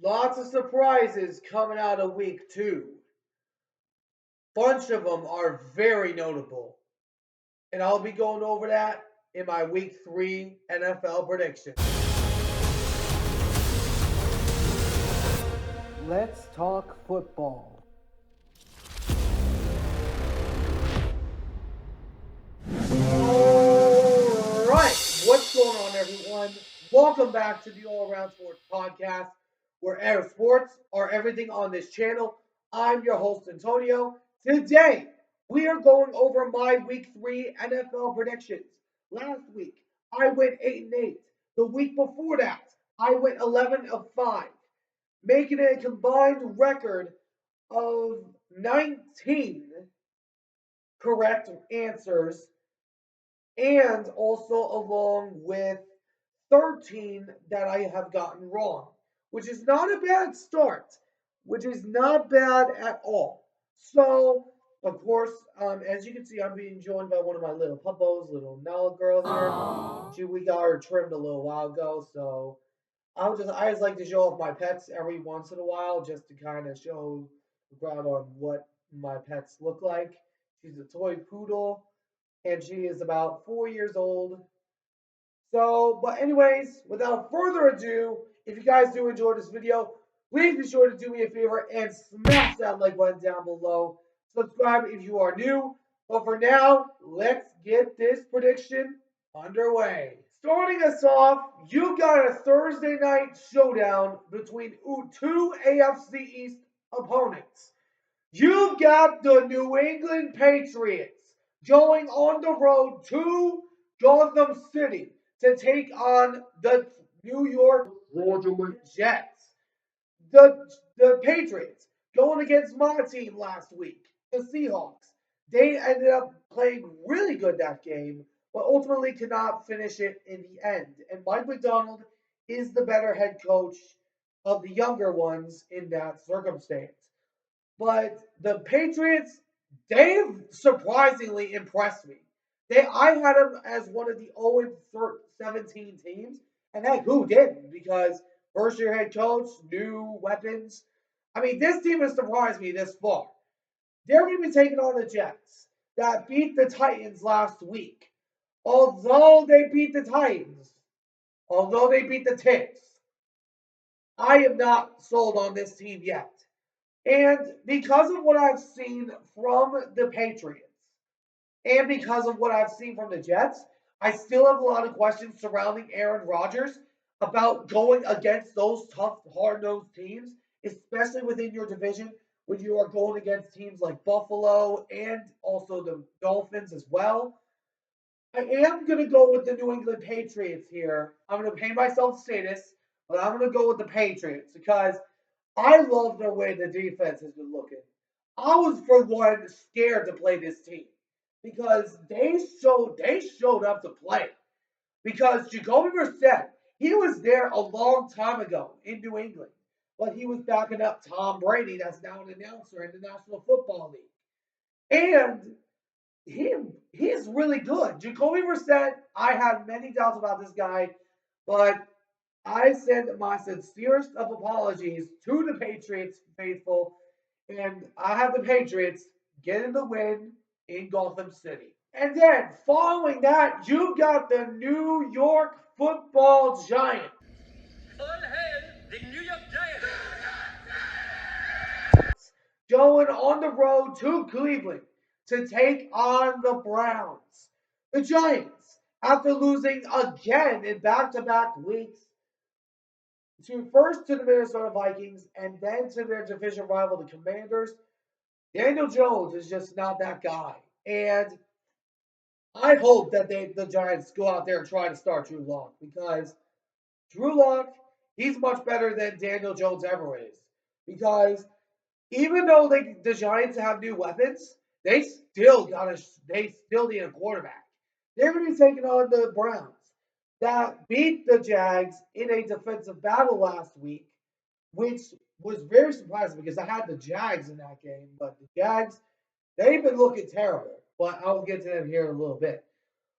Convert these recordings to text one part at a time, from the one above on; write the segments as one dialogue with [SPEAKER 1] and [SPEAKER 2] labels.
[SPEAKER 1] Lots of surprises coming out of week two. Bunch of them are very notable. And I'll be going over that in my week three NFL predictions. Let's talk football. All right, what's going on, everyone? Welcome back to the All Around Sports Podcast, where air sports are everything on this channel. I'm your host, Antonio. Today, we are going over my Week 3 NFL predictions. Last week, I went 8-8. The week before that, I went 11-5, making it a combined record of 19 correct answers, and also along with 13 that I have gotten wrong, which is not a bad start, which is not bad at all. So, of course, as you can see, I'm being joined by one of my little puppos, little Nala girl here. We got her trimmed a little while ago, so I just like to show off my pets every once in a while, just to kind of show the crowd on what my pets look like. She's a toy poodle, and she is about 4 years old. So, but anyways, without further ado, if you guys do enjoy this video, please be sure to do me a favor and smash that like button down below. Subscribe if you are new. But for now, let's get this prediction underway. Starting us off, you got a Thursday night showdown between two AFC East opponents. You've got the New England Patriots going on the road to Gotham City to take on the New York fraudulent Jets. The Patriots going against my team last week, the Seahawks. They ended up playing really good that game, but ultimately could not finish it in the end. And Mike Macdonald is the better head coach of the younger ones in that circumstance. But the Patriots, they've surprisingly impressed me. I had them as one of the 0-17 teams, and heck, who didn't? Because first year head coach, new weapons. I mean, this team has surprised me this far. They're going to be taking on the Jets that beat the Titans last week. Although they beat the Titans, although they beat the Tits, I am not sold on this team yet. And because of what I've seen from the Patriots and because of what I've seen from the Jets, I still have a lot of questions surrounding Aaron Rodgers about going against those tough, hard-nosed teams, especially within your division when you are going against teams like Buffalo and also the Dolphins as well. I am going to go with the New England Patriots here. I'm going to pay myself to say this, but I'm going to go with the Patriots because I love the way the defense has been looking. I was for one scared to play this team because they showed up to play. Because Jacoby Brissett, he was there a long time ago in New England, but he was backing up Tom Brady, that's now an announcer in the National Football League, and he's really good. Jacoby Brissett, I had many doubts about this guy, but I send my sincerest of apologies to the Patriots faithful, and I have the Patriots getting the win in Gotham City. And then, following that, you got the New York Football Giants. All hail the New York Giants! Going on the road to Cleveland to take on the Browns. The Giants, after losing again in back-to-back weeks, first to the Minnesota Vikings and then to their division rival, the Commanders, Daniel Jones is just not that guy. And I hope that the Giants go out there and try to start Drew Lock because Drew Lock, he's much better than Daniel Jones ever is. Because even though the Giants have new weapons, they still need a quarterback. They're going to be taking on the Browns that beat the Jags in a defensive battle last week, which was very surprising because I had the Jags in that game, but the Jags, they've been looking terrible. But I'll get to them here in a little bit.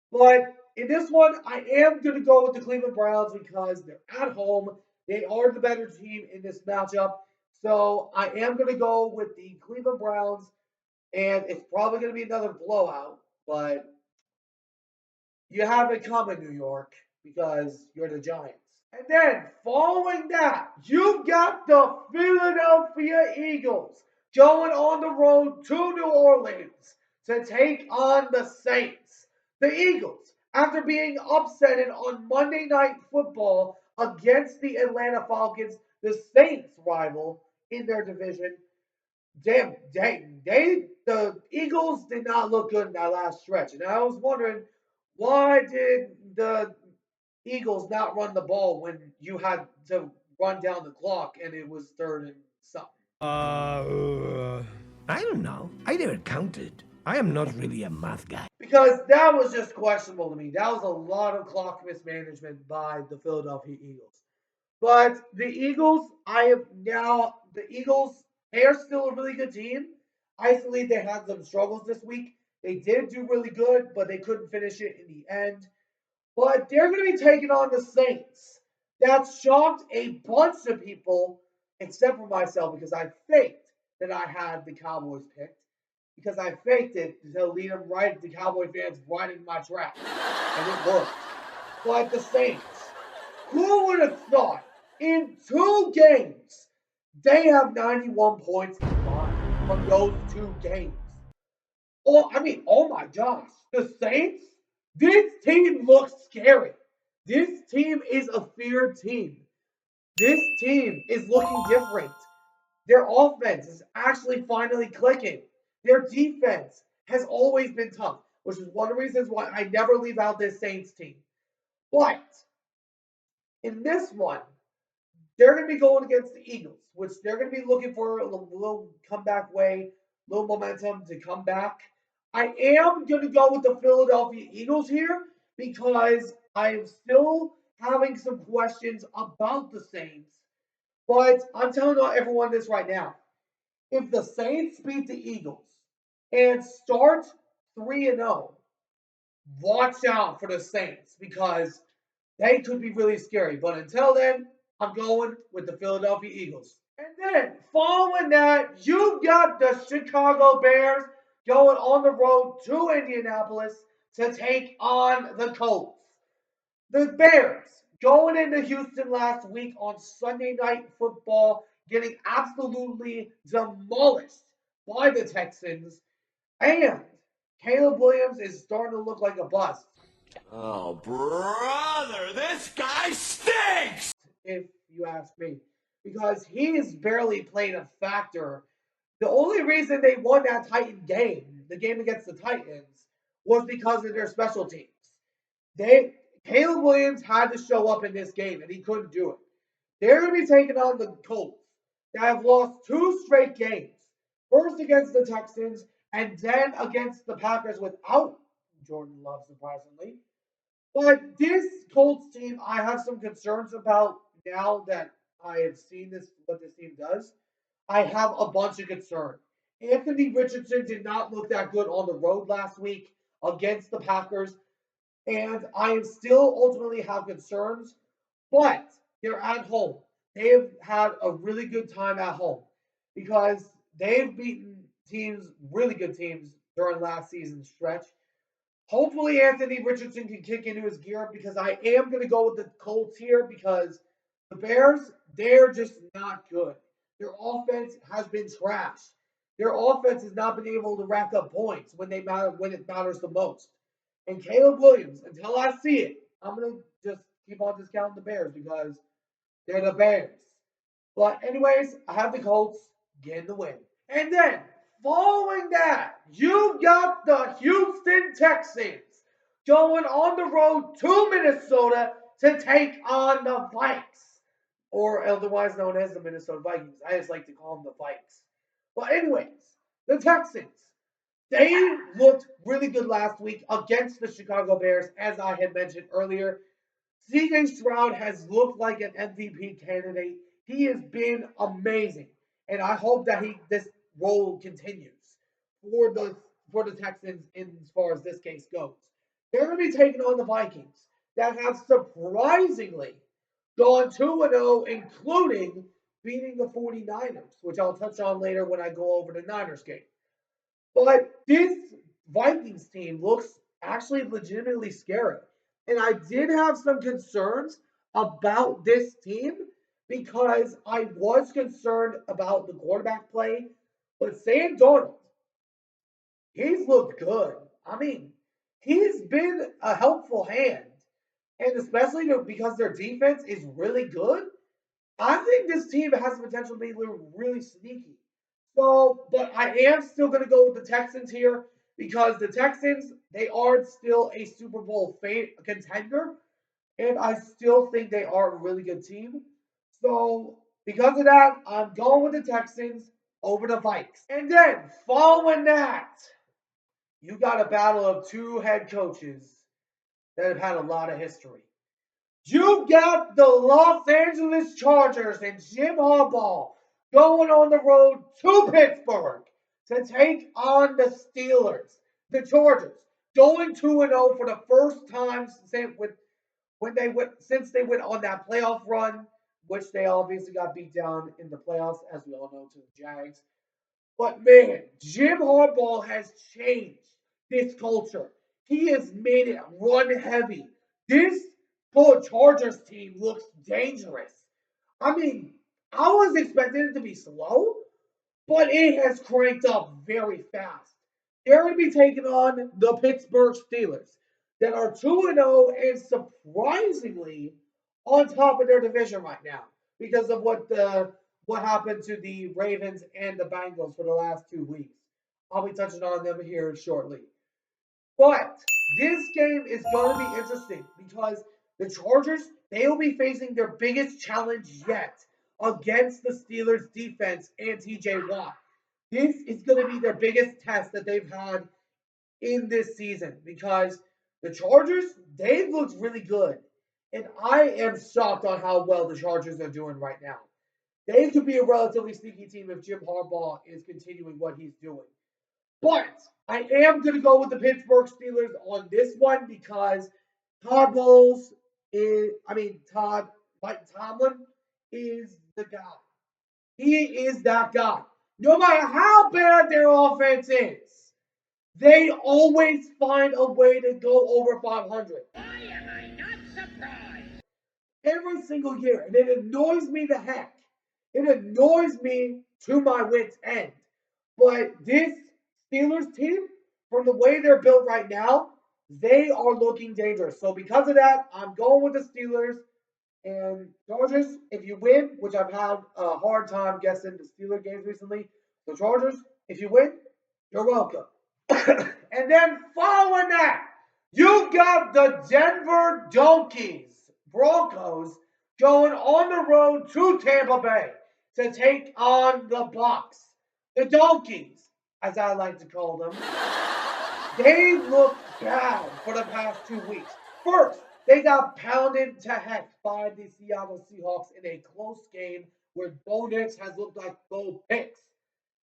[SPEAKER 1] But in this one, I am going to go with the Cleveland Browns because they're at home. They are the better team in this matchup. So I am going to go with the Cleveland Browns, and it's probably going to be another blowout, but you have it coming, New York, because you're the Giants. And then following that, you've got the Philadelphia Eagles going on the road to New Orleans to take on the Saints. The Eagles, after being upsetted on Monday Night Football against the Atlanta Falcons, the Saints rival in their division, the Eagles did not look good in that last stretch. And I was wondering, why did the Eagles not run the ball when you had to run down the clock and it was third and something?
[SPEAKER 2] I don't know. I never counted. I am not really a math guy.
[SPEAKER 1] Because that was just questionable to me. That was a lot of clock mismanagement by the Philadelphia Eagles. But the Eagles, the Eagles, they are still a really good team. I believe they had some struggles this week. They did do really good, but they couldn't finish it in the end. But they're going to be taking on the Saints. That shocked a bunch of people, except for myself, because I faked that I had the Cowboys picked. Because I faked it to lead them right, the Cowboy fans right in my trap. And it worked. But the Saints, who would have thought in 2 games they have 91 points combined from those 2 games? Oh my gosh, the Saints? This team looks scary. This team is a feared team. This team is looking different. Their offense is actually finally clicking. Their defense has always been tough, which is one of the reasons why I never leave out this Saints team. But in this one, they're going to be going against the Eagles, which they're going to be looking for a little comeback way, little momentum to come back. I am going to go with the Philadelphia Eagles here because I'm still having some questions about the Saints. But I'm telling everyone this right now. If the Saints beat the Eagles and start 3-0, watch out for the Saints because they could be really scary. But until then, I'm going with the Philadelphia Eagles. And then following that, you've got the Chicago Bears going on the road to Indianapolis to take on the Colts. The Bears going into Houston last week on Sunday Night Football, getting absolutely demolished by the Texans. And Caleb Williams is starting to look like a bust.
[SPEAKER 3] Oh, brother, this guy stinks!
[SPEAKER 1] If you ask me, because he has barely played a factor. The only reason they won that Titan game, the game against the Titans, was because of their special teams. They Caleb Williams had to show up in this game and he couldn't do it. They're going to be taking on the Colts that have lost 2 straight games. First against the Texans and then against the Packers without Jordan Love, surprisingly. But this Colts team, I have some concerns about now that I have seen what this team does. I have a bunch of concern. Anthony Richardson did not look that good on the road last week against the Packers, and I am still ultimately have concerns, but they're at home. They have had a really good time at home because they've beaten teams, really good teams, during last season's stretch. Hopefully, Anthony Richardson can kick into his gear because I am going to go with the Colts here because the Bears, they're just not good. Their offense has been trash. Their offense has not been able to rack up points when it matters the most. And Caleb Williams, until I see it, I'm going to just keep on discounting the Bears because they're the Bears. But anyways, I have the Colts getting the win. And then following that, you got the Houston Texans going on the road to Minnesota to take on the Vikes, or otherwise known as the Minnesota Vikings. I just like to call them the Vikes. But anyways, the Texans. They looked really good last week against the Chicago Bears, as I had mentioned earlier. CJ Stroud has looked like an MVP candidate. He has been amazing, and I hope that this role continues for the Texans in as far as this case goes. They're going to be taking on the Vikings that have surprisingly gone 2-0, including beating the 49ers, which I'll touch on later when I go over the Niners game. But this Vikings team looks actually legitimately scary. And I did have some concerns about this team because I was concerned about the quarterback play. But Sam Darnold, he's looked good. I mean, he's been a helpful hand. And especially because their defense is really good, I think this team has the potential to be really sneaky. So, but I am still going to go with the Texans here because the Texans, they are still a Super Bowl contender, and I still think they are a really good team. So, because of that, I'm going with the Texans over the Vikes. And then, following that, you got a battle of two head coaches that have had a lot of history. You got the Los Angeles Chargers and Jim Harbaugh going on the road to Pittsburgh to take on the Steelers. The Chargers going 2-0 for the first time since they went on that playoff run, which they obviously got beat down in the playoffs, as we all know, to the Jags. But man, Jim Harbaugh has changed this culture. He has made it run heavy. This Chargers team looks dangerous. I mean, I was expecting it to be slow, but it has cranked up very fast. They're going to be taking on the Pittsburgh Steelers that are 2-0 and surprisingly on top of their division right now because of what happened to the Ravens and the Bengals for the last 2 weeks. I'll be touching on them here shortly. But this game is going to be interesting because the Chargers, they will be facing their biggest challenge yet against the Steelers defense and TJ Watt. This is going to be their biggest test that they've had in this season because the Chargers, they've looked really good. And I am shocked on how well the Chargers are doing right now. They could be a relatively sneaky team if Jim Harbaugh is continuing what he's doing. But I am going to go with the Pittsburgh Steelers on this one because Mike Tomlin is the guy. He is that guy. No matter how bad their offense is, they always find a way to go over 500. Why am I not surprised? Every single year. And it annoys me to heck. It annoys me to my wits' end. But this Steelers team, from the way they're built right now, they are looking dangerous. So because of that, I'm going with the Steelers. And Chargers, if you win, which I've had a hard time guessing the Steeler games recently, the Chargers, if you win, you're welcome. And then following that, you got the Denver Broncos, going on the road to Tampa Bay to take on the Bucs. The Donkeys, as I like to call them, they look bad for the past 2 weeks. First, they got pounded to heck by the Seattle Seahawks in a close game where Bo Nix has looked like Bo Picks.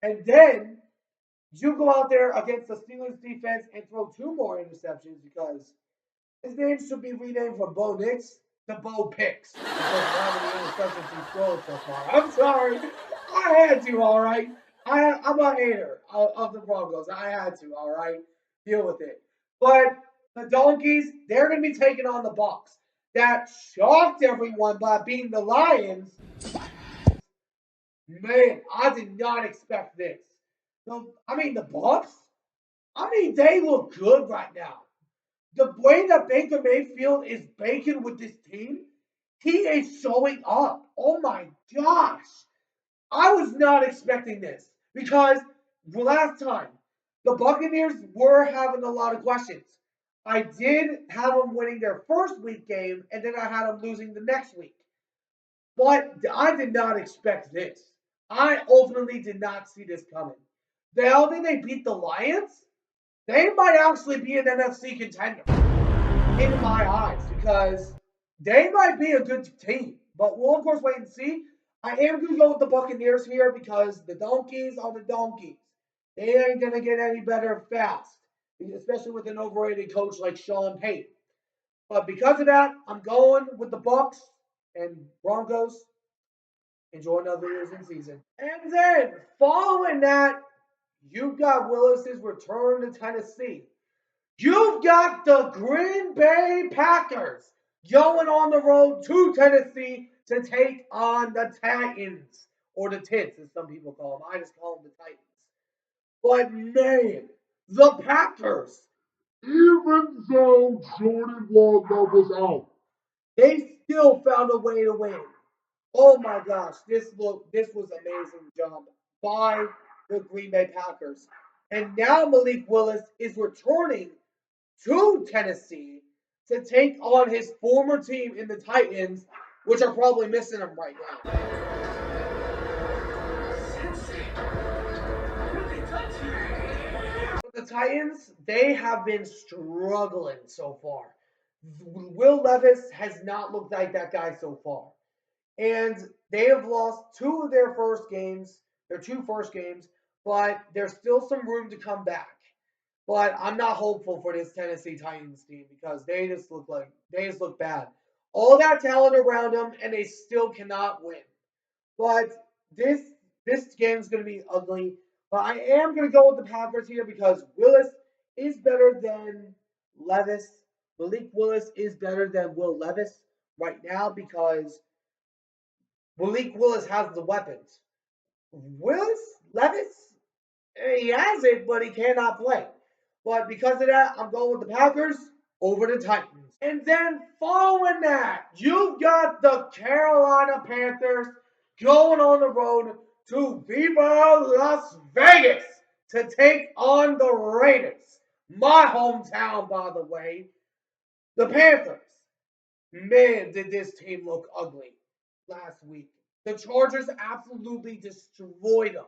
[SPEAKER 1] And then you go out there against the Steelers defense and throw 2 more interceptions because his name should be renamed from Bo Nix to Bo Picks because of how many interceptions he's thrown so far. I'm sorry. I had to, all right. I'm a hater of the Broncos. I had to, all right. Deal with it. But the Donkeys, they're going to be taking on the Bucs. That shocked everyone by beating the Lions. Man, I did not expect this. So, the Bucs, they look good right now. The way that Baker Mayfield is baking with this team, he is showing up. Oh my gosh. I was not expecting this because last time the Buccaneers were having a lot of questions. I did have them winning their first week game, and then I had them losing the next week. But I did not expect this. I ultimately did not see this coming. Now that they beat the Lions, they might actually be an NFC contender in my eyes because they might be a good team. But we'll, of course, wait and see. I am going to go with the Buccaneers here because the Donkeys are the Donkeys. They ain't going to get any better fast, especially with an overrated coach like Sean Payton. But because of that, I'm going with the Bucs. And Broncos, enjoy another losing season. And then, following that, you've got Willis's return to Tennessee. You've got the Green Bay Packers going on the road to Tennessee to take on the Titans, or the Tits, as some people call them. I just call them the Titans. But man, the Packers, even though Jordan Love was out, they still found a way to win. Oh my gosh, this was amazing job by the Green Bay Packers. And now Malik Willis is returning to Tennessee to take on his former team in the Titans, which are probably missing him right now. The Titans, they have been struggling so far. Will Levis has not looked like that guy so far. And they have lost two of their first games, their two first games, but there's still some room to come back. But I'm not hopeful for this Tennessee Titans team because they just look bad. All that talent around them, and they still cannot win. But this game is going to be ugly. But I am going to go with the Packers here because Willis is better than Levis. Malik Willis is better than Will Levis right now because Malik Willis has the weapons. Levis, he has it, but he cannot play. But because of that, I'm going with the Packers over the Titans. And then following that, you've got the Carolina Panthers going on the road to Viva Las Vegas to take on the Raiders. My hometown, by the way. The Panthers. Man, did this team look ugly last week. The Chargers absolutely destroyed them.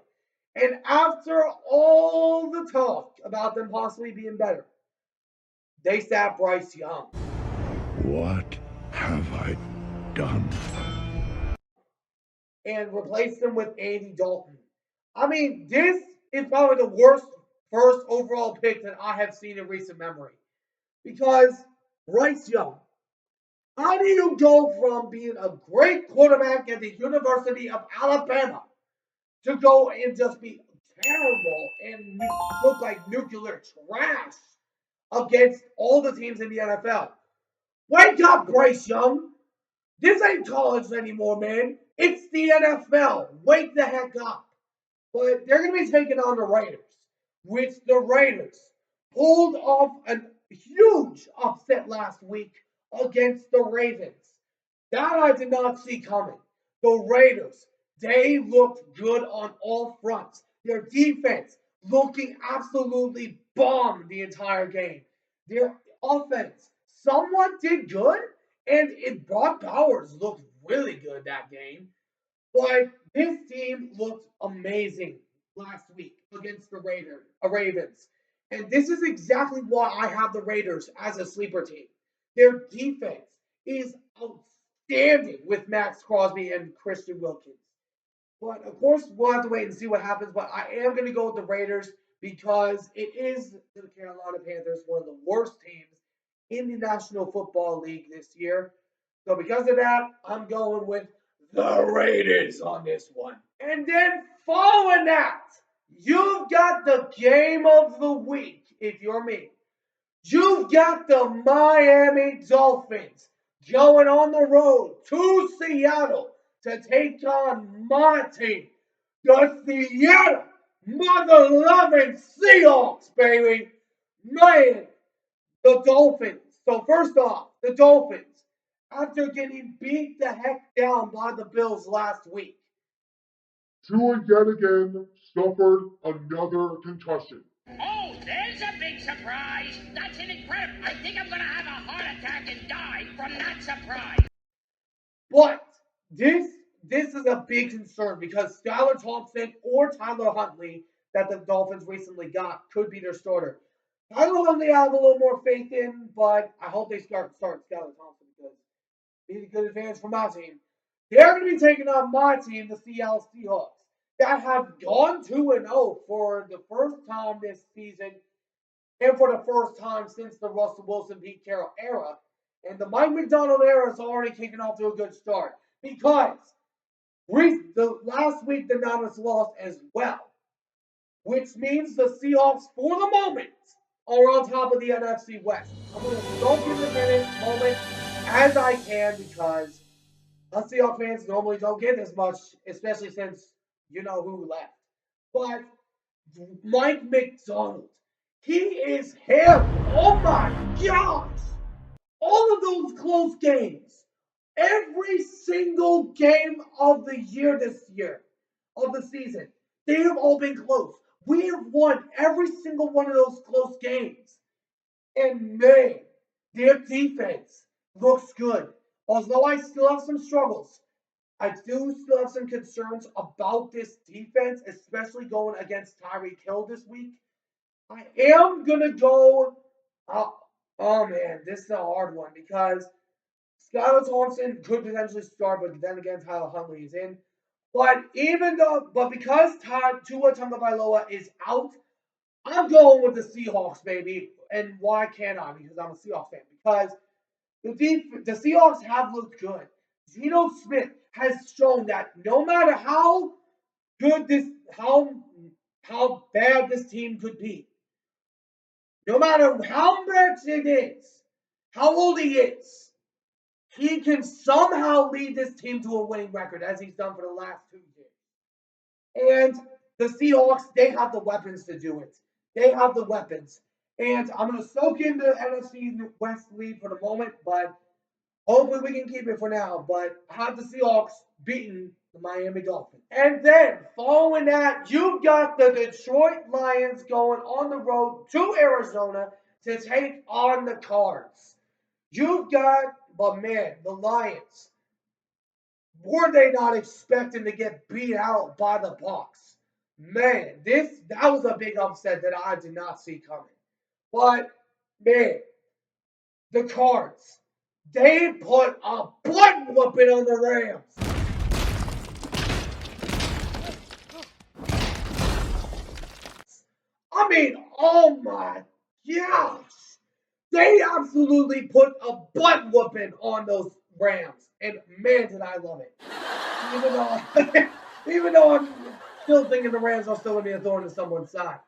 [SPEAKER 1] And after all the talk about them possibly being better, they sat Bryce Young.
[SPEAKER 2] What have I done?
[SPEAKER 1] And replaced him with Andy Dalton. I mean, this is probably the worst first overall pick that I have seen in recent memory. Because Bryce Young, how do you go from being a great quarterback at the University of Alabama to go and just be terrible and look like nuclear trash against all the teams in the NFL? Wake up, Bryce Young. This ain't college anymore, man. It's the NFL. Wake the heck up. But they're going to be taking on the Raiders, which the Raiders pulled off a huge upset last week against the Ravens. That I did not see coming. The Raiders, they looked good on all fronts. Their defense looking absolutely bomb the entire game. Their offense somewhat did good, and Brock Bowers looked really good that game. But this team looked amazing last week against the Ravens. And this is exactly why I have the Raiders as a sleeper team. Their defense is outstanding with Max Crosby and Christian Wilkins. But of course, we'll have to wait and see what happens. But I am going to go with the Raiders because it is the Carolina Panthers, one of the worst teams in the National Football League this year. So because of that, I'm going with the Raiders on this one. And then following that, you've got the game of the week, if you're me. You've got the Miami Dolphins going on the road to Seattle to take on my team, the Seattle mother-loving Seahawks, baby. Man, the Dolphins. So first off, the Dolphins, after getting beat the heck down by the Bills last week, Tua yet again suffered another concussion.
[SPEAKER 4] Oh, there's a big surprise. That's an incredible. I think I'm going to have a heart attack and die from that surprise.
[SPEAKER 1] But this is a big concern because Skylar Thompson or Tyler Huntley that the Dolphins recently got could be their starter. Tyler Huntley I have a little more faith in, but I hope they start Skylar Thompson because he's a good advantage for my team. They're going to be taking on my team, the Seattle Seahawks, that have gone 2-0 for the first time this season and for the first time since the Russell Wilson Pete Carroll era. And the Mike McDonald era is already kicking off to a good start because the last week the Niners lost as well, which means the Seahawks, for the moment, are on top of the NFC West. I'm going to soak in the moment as I can because us Seahawks fans normally don't get as much, especially since you know who left. But Mike McDonald, he is him. Oh my gosh! All of those close games, every single game of the year this year, of the season, they have all been close. We have won every single one of those close games. And man, their defense looks good. Although I still have some struggles, I do still have some concerns about this defense, especially going against Tyreek Hill this week. I am gonna go. Uh, oh man, this is a hard one because Skylar Thompson could potentially start, but then again, Tyler Huntley is in. But because Tua Tagovailoa is out, I'm going with the Seahawks, baby. And why can't I? Because I'm a Seahawks fan. Because the Seahawks have looked good. Geno Smith has shown that no matter how good how bad this team could be, no matter how much it is, how old he is, he can somehow lead this team to a winning record, as he's done for the last 2 years. And the Seahawks, they have the weapons to do it. They have the weapons. And I'm going to soak in the NFC West lead for the moment, but hopefully we can keep it for now. But I have the Seahawks beating the Miami Dolphins. And then, following that, you've got the Detroit Lions going on the road to Arizona to take on the Cards. But man, the Lions, were they not expecting to get beat out by the Bucs? Man, that was a big upset that I did not see coming. But man, the Cards, they put a butt whooping on the Rams. I mean, oh my gosh. They absolutely put a butt whooping on those Rams. And man, did I love it. Even though I'm still thinking the Rams are still going to be a thorn in someone's side.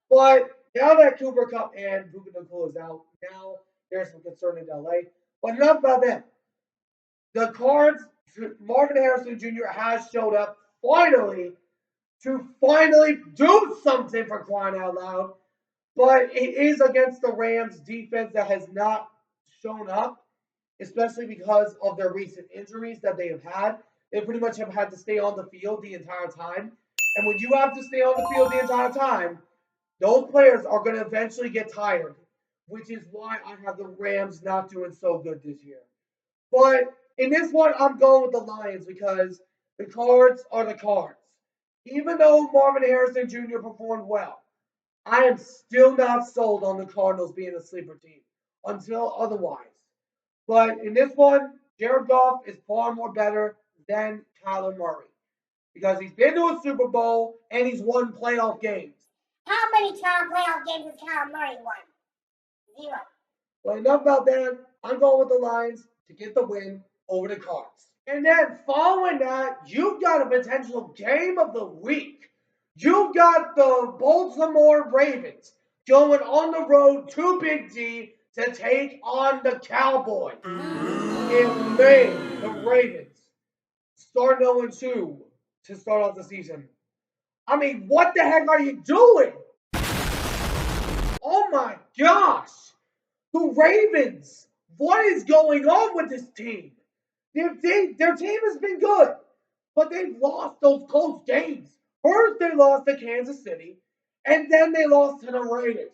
[SPEAKER 1] But now that Cooper Kupp and Puka Nacua is out, now there's some concern in LA. But enough about them. The Cards, Marvin Harrison Jr. has showed up to finally do something, for crying out loud. But it is against the Rams defense that has not shown up, especially because of their recent injuries that they have had. They pretty much have had to stay on the field the entire time. And when you have to stay on the field the entire time, those players are going to eventually get tired, which is why I have the Rams not doing so good this year. But in this one, I'm going with the Lions because the Cards are the Cards. Even though Marvin Harrison Jr. performed well, I am still not sold on the Cardinals being a sleeper team until otherwise. But in this one, Jared Goff is far more better than Kyler Murray because he's been to a Super Bowl and he's won playoff games.
[SPEAKER 5] How many playoff games has Kyler Murray won? 0.
[SPEAKER 1] Well, enough about that. I'm going with the Lions to get the win over the Cards. And then following that, you've got a potential game of the week. You've got the Baltimore Ravens going on the road to Big D to take on the Cowboys. And man, the Ravens start 0-2 to start off the season. I mean, what the heck are you doing? Oh my gosh! The Ravens! What is going on with this team? Their team has been good, but they've lost those close games. First, they lost to Kansas City, and then they lost to the Raiders.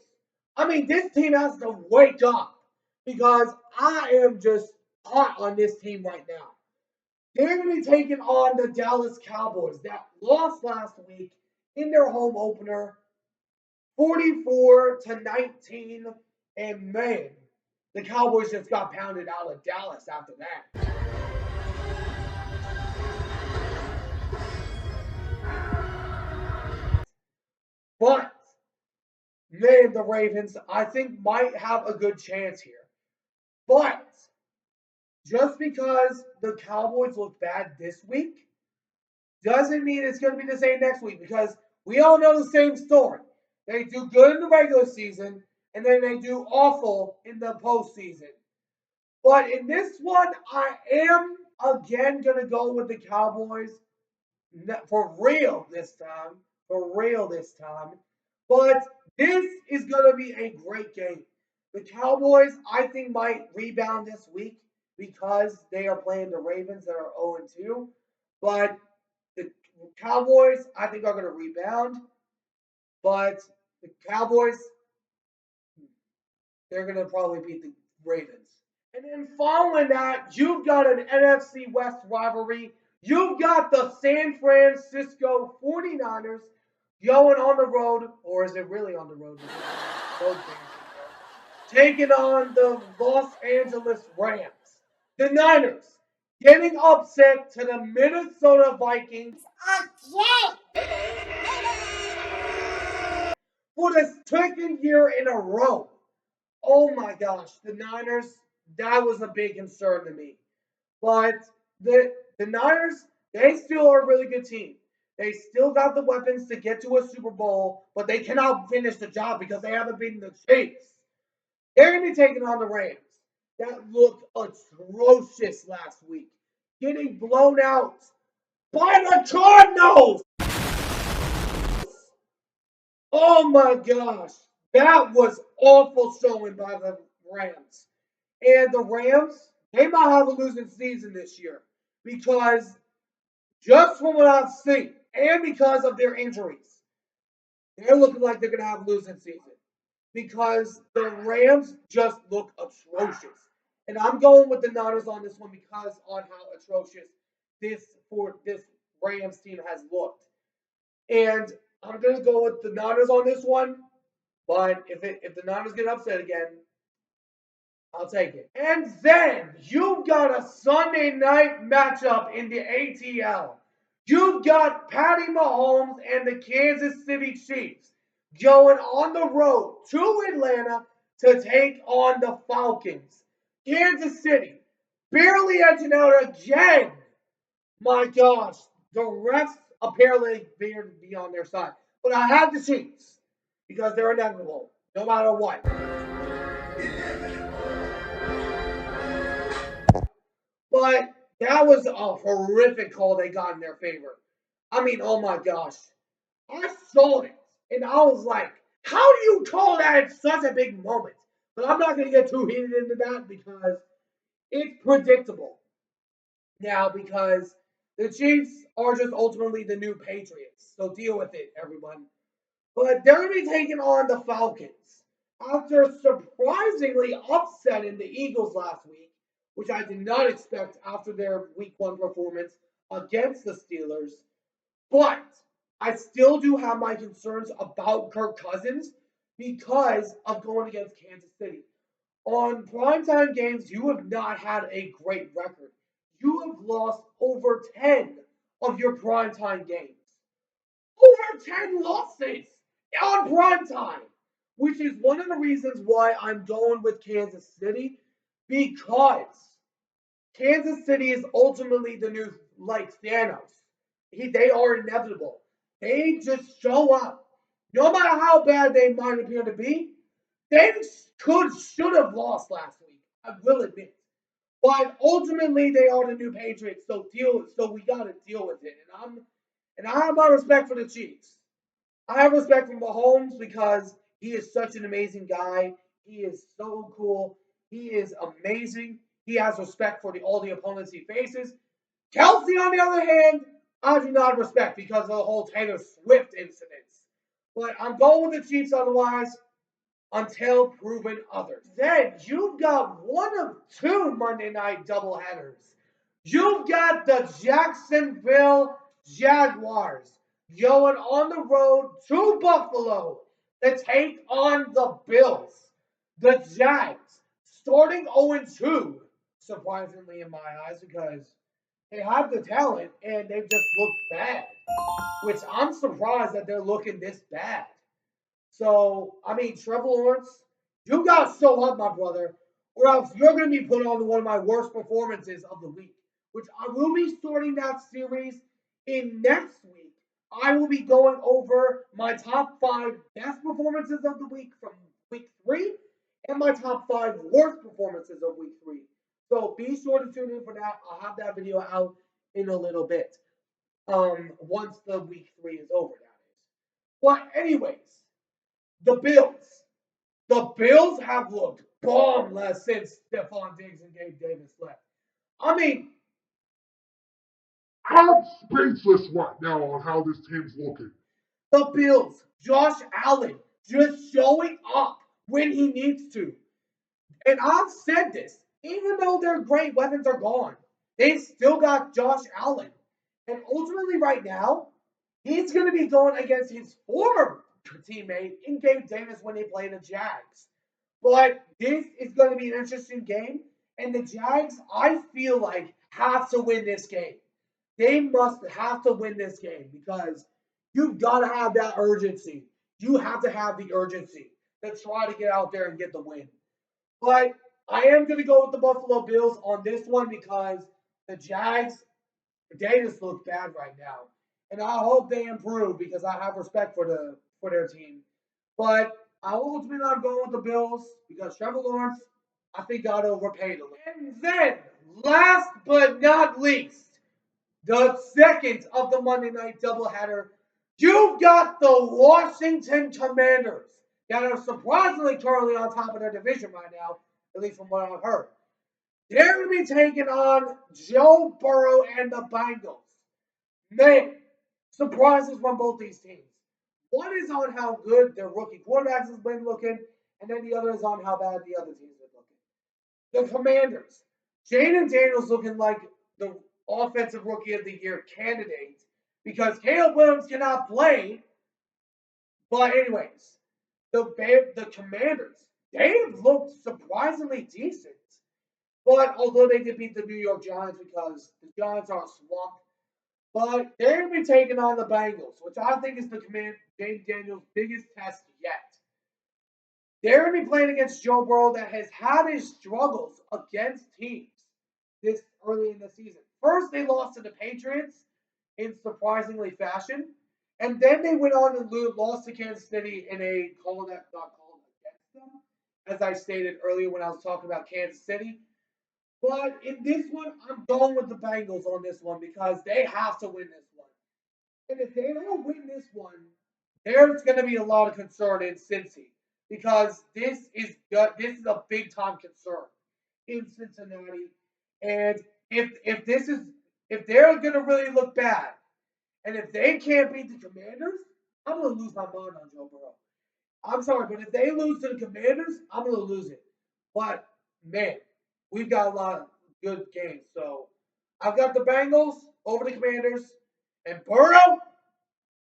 [SPEAKER 1] I mean, this team has to wake up because I am just hot on this team right now. They're going to be taking on the Dallas Cowboys that lost last week in their home opener, 44-19, and man, the Cowboys just got pounded out of Dallas after that. But, man, the Ravens, I think, might have a good chance here. But just because the Cowboys look bad this week doesn't mean it's going to be the same next week because we all know the same story. They do good in the regular season and then they do awful in the postseason. But in this one, I am again going to go with the Cowboys for real this time. For real this time. But this is going to be a great game. The Cowboys, I think, might rebound this week because they are playing the Ravens that are 0-2. But the Cowboys, I think, are going to rebound. But the Cowboys, they're going to probably beat the Ravens. And then following that, you've got an NFC West rivalry. You've got the San Francisco 49ers going on the road, or is it really on the road? Taking on the Los Angeles Rams. The Niners getting upset to the Minnesota Vikings
[SPEAKER 5] Again.
[SPEAKER 1] for the second year in a row. Oh my gosh, the Niners, that was a big concern to me. But the Niners, they still are a really good team. They still got the weapons to get to a Super Bowl, but they cannot finish the job because they haven't beaten the Chiefs. They're going to be taking on the Rams. That looked atrocious last week. Getting blown out by the Cardinals. Oh my gosh. That was awful showing by the Rams. And the Rams, they might have a losing season this year because just from what I've seen and because of their injuries, they're looking like they're going to have a losing season because the Rams just look atrocious. And I'm going with the Niners on this one because on how atrocious this Rams team has looked. And I'm going to go with the Niners on this one. But if the Niners get upset again, I'll take it. And then you've got a Sunday night matchup in the ATL. You've got Patty Mahomes and the Kansas City Chiefs going on the road to Atlanta to take on the Falcons. Kansas City barely edging out again. My gosh, the refs apparently appear to be on their side. But I have the Chiefs because they're inevitable, no matter what. But that was a horrific call they got in their favor. I mean, oh my gosh. I saw it and I was like, how do you call that at such a big moment? But I'm not going to get too heated into that because it's predictable now because the Chiefs are just ultimately the new Patriots. So deal with it, everyone. But they're going to be taking on the Falcons after surprisingly upsetting the Eagles last week, which I did not expect after their week one performance against the Steelers. But I still do have my concerns about Kirk Cousins because of going against Kansas City. On primetime games, you have not had a great record. You have lost over 10 of your primetime games. Over 10 losses on primetime, which is one of the reasons why I'm going with Kansas City because Kansas City is ultimately the new like Thanos. They are inevitable. They just show up. No matter how bad they might appear to be, they should have lost last week. I will admit. But ultimately they are the new Patriots, so we gotta deal with it. And I have my respect for the Chiefs. I have respect for Mahomes because he is such an amazing guy. He is so cool. He is amazing. He has respect for all the opponents he faces. Kelsey, on the other hand, I do not respect because of the whole Taylor Swift incidents. But I'm going with the Chiefs otherwise until proven others. Then you've got one of two Monday night doubleheaders. You've got the Jacksonville Jaguars going on the road to Buffalo to take on the Bills. The Jags starting 0-2, surprisingly in my eyes, because they have the talent and they've just looked bad. Which I'm surprised that they're looking this bad. So, I mean, Trevor Lawrence, you got to show up, my brother, or else you're going to be put on one of my worst performances of the week, which I will be starting that series in next week. I will be going over my top 5 best performances of the week from week 3 and my top 5 worst performances of week 3. So be sure to tune in for that. I'll have that video out in a little bit. Once the week 3 is over, that is. But anyways, the Bills. The Bills have looked bombless since Stephon Diggs and Gabe Davis left. I mean,
[SPEAKER 6] I'm speechless right now on how this team's looking.
[SPEAKER 1] the Bills, Josh Allen, just showing up when he needs to. And I've said this, even though their great weapons are gone, they still got Josh Allen. And ultimately, right now, he's going to be going against his former teammate in Gabe Davis when they play the Jags. But this is going to be an interesting game. And the Jags, I feel like, have to win this game. They must have to win this game because you've got to have that urgency. You have to have the urgency to try to get out there and get the win. But I am going to go with the Buffalo Bills on this one because the Jags, they just look bad right now. And I hope they improve because I have respect for their team. But I ultimately I'm going with the Bills because Trevor Lawrence, I think, got overpaid a little. And then, last but not least, the second of the Monday night doubleheader, you've got the Washington Commanders that are surprisingly currently on top of their division right now, at least from what I've heard. They're going to be taking on Joe Burrow and the Bengals. Man, surprises from both these teams. One is on how good their rookie quarterbacks has been looking, and then the other is on how bad the other teams are looking. The Commanders, Jaden Daniels looking like the offensive rookie of the year candidate because Caleb Williams cannot play. But anyways, the Commanders, they've looked surprisingly decent. But although they did beat the New York Giants because the Giants are swamped, but they're going to be taking on the Bengals, which I think is the Jaden Daniels' biggest test yet. They're going to be playing against Joe Burrow that has had his struggles against teams this early in the season. First, they lost to the Patriots in surprisingly fashion, and then they went on and lost to Kansas City in a call that not called against them, as I stated earlier when I was talking about Kansas City. But in this one, I'm going with the Bengals on this one because they have to win this one. And if they don't win this one, there's going to be a lot of concern in Cincy because this is a big time concern in Cincinnati. And if they're going to really look bad, and if they can't beat the Commanders, I'm going to lose my mind on Joe Burrow. I'm sorry, but if they lose to the Commanders, I'm going to lose it. But man, we've got a lot of good games. So I've got the Bengals over the Commanders, and Burrow,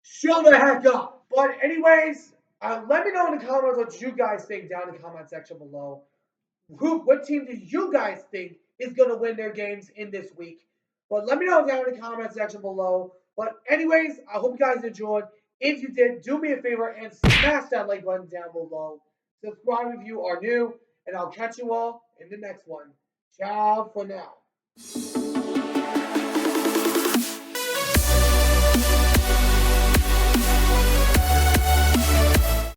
[SPEAKER 1] show the heck up. But anyways, let me know in the comments what you guys think down in the comment section below. What team do you guys think is going to win their games in this week? But let me know down in the comment section below. But anyways, I hope you guys enjoyed. If you did, do me a favor and smash that like button down below. Subscribe if you are new, and I'll catch you all in the next one. Ciao for now.